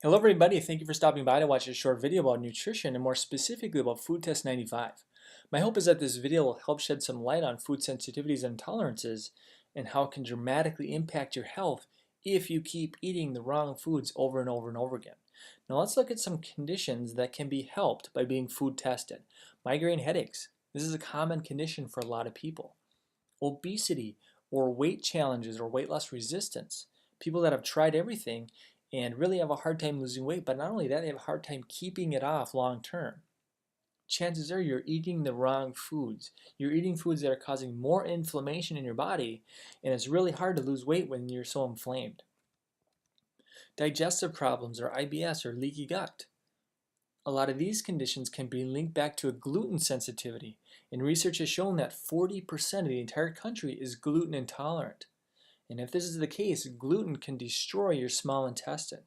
Hello everybody, thank you for stopping by to watch this short video about nutrition and more specifically about Food Test 95. My hope is that this video will help shed some light on food sensitivities and intolerances and how it can dramatically impact your health if you keep eating the wrong foods over and over and over again. Now let's look at some conditions that can be helped by being food tested. Migraine headaches. This is a common condition for a lot of people. Obesity or weight challenges or weight loss resistance. People that have tried everything and really have a hard time losing weight, but not only that, they have a hard time keeping it off long term. Chances are you're eating the wrong foods. You're eating foods that are causing more inflammation in your body, and it's really hard to lose weight when you're so inflamed. Digestive problems or IBS or leaky gut. A lot of these conditions can be linked back to a gluten sensitivity, and research has shown that 40% of the entire country is gluten intolerant. And if this is the case, gluten can destroy your small intestine.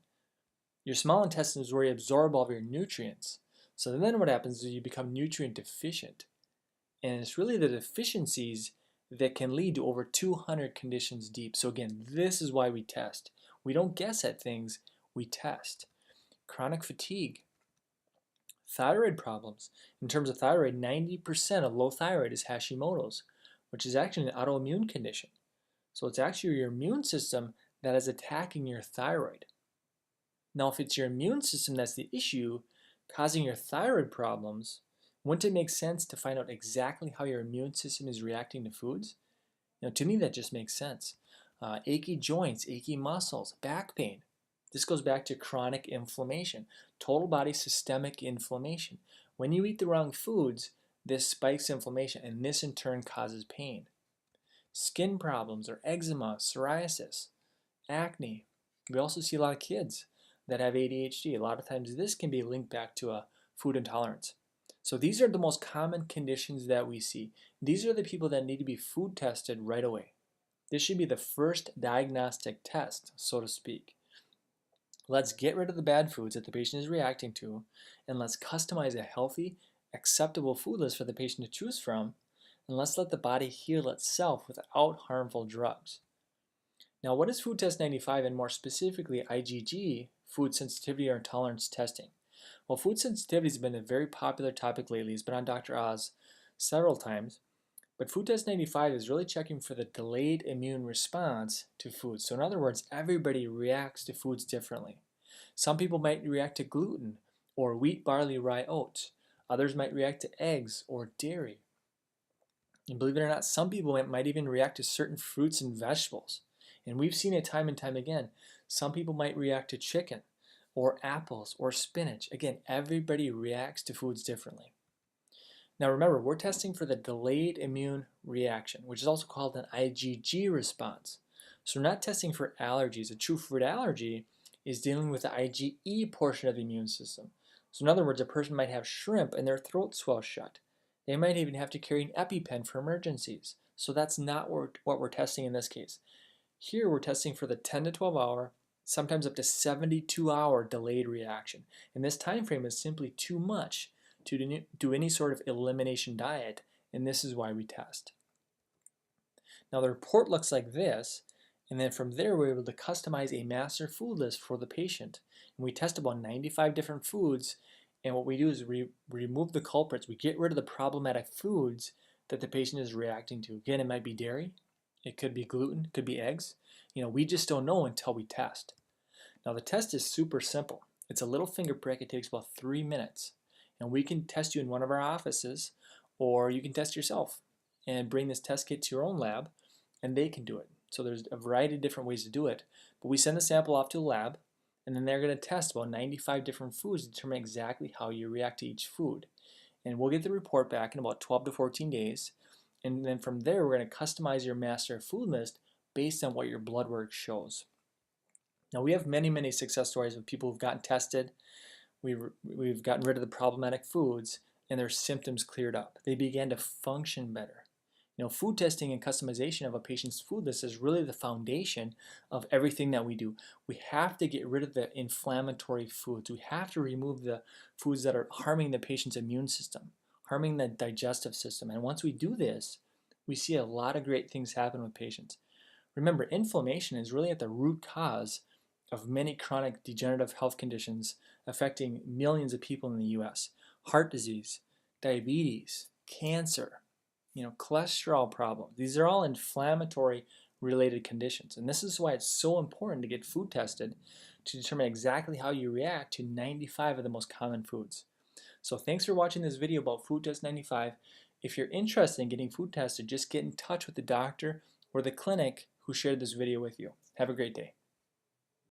Your small intestine is where you absorb all of your nutrients. So then what happens is you become nutrient deficient. And it's really the deficiencies that can lead to over 200 conditions deep. So again, this is why we test. We don't guess at things, we test. Chronic fatigue. Thyroid problems. In terms of thyroid, 90% of low thyroid is Hashimoto's, which is actually an autoimmune condition. So it's actually your immune system that is attacking your thyroid. Now, if it's your immune system that's the issue causing your thyroid problems, wouldn't it make sense to find out exactly how your immune system is reacting to foods? To me, that just makes sense. Achy joints, achy muscles, back pain. This goes back to chronic inflammation, total body systemic inflammation. When you eat the wrong foods, this spikes inflammation, and this in turn causes pain. Skin problems or eczema, psoriasis, acne. We also see a lot of kids that have ADHD. A lot of times this can be linked back to a food intolerance. So these are the most common conditions that we see. These are the people that need to be food tested right away. This should be the first diagnostic test, so to speak. Let's get rid of the bad foods that the patient is reacting to, and let's customize a healthy, acceptable food list for the patient to choose from, and let's let the body heal itself without harmful drugs. Now, what is Food Test 95 and more specifically IgG, food sensitivity or intolerance testing? Well, food sensitivity has been a very popular topic lately. It's been on Dr. Oz several times. But Food Test 95 is really checking for the delayed immune response to foods. So in other words, everybody reacts to foods differently. Some people might react to gluten or wheat, barley, rye, oats. Others might react to eggs or dairy. And believe it or not, some people might even react to certain fruits and vegetables. And we've seen it time and time again. Some people might react to chicken or apples or spinach. Again, everybody reacts to foods differently. Now remember, we're testing for the delayed immune reaction, which is also called an IgG response. So we're not testing for allergies. A true food allergy is dealing with the IgE portion of the immune system. So in other words, a person might have shrimp and their throat swells shut. They might even have to carry an EpiPen for emergencies. So that's not what we're testing in this case. Here we're testing for the 10 to 12 hour, sometimes up to 72-hour delayed reaction. And this time frame is simply too much to do any sort of elimination diet, and this is why we test. Now the report looks like this, and then from there we're able to customize a master food list for the patient. And we test about 95 different foods, and what we do is we remove the culprits. We get rid of the problematic foods that the patient is reacting to. Again, it might be dairy, it could be gluten, it could be eggs. We just don't know until we test. Now the test is super simple. It's a little finger prick. It takes about 3 minutes. And we can test you in one of our offices, or you can test yourself and bring this test kit to your own lab, and they can do it. So there's a variety of different ways to do it. But we send the sample off to the lab, and then they're going to test about 95 different foods to determine exactly how you react to each food. And we'll get the report back in about 12 to 14 days. And then from there, we're going to customize your master food list based on what your blood work shows. Now, we have many, many success stories of people who've gotten tested. We've gotten rid of the problematic foods, and their symptoms cleared up. They began to function better. Food testing and customization of a patient's food list is really the foundation of everything that we do. We have to get rid of the inflammatory foods. We have to remove the foods that are harming the patient's immune system, harming the digestive system. And once we do this, we see a lot of great things happen with patients. Remember, inflammation is really at the root cause of many chronic degenerative health conditions affecting millions of people in the US. Heart disease, diabetes, cancer, cholesterol problems. These are all inflammatory related conditions. And this is why it's so important to get food tested to determine exactly how you react to 95 of the most common foods. So thanks for watching this video about Food Test 95. If you're interested in getting food tested, just get in touch with the doctor or the clinic who shared this video with you. Have a great day.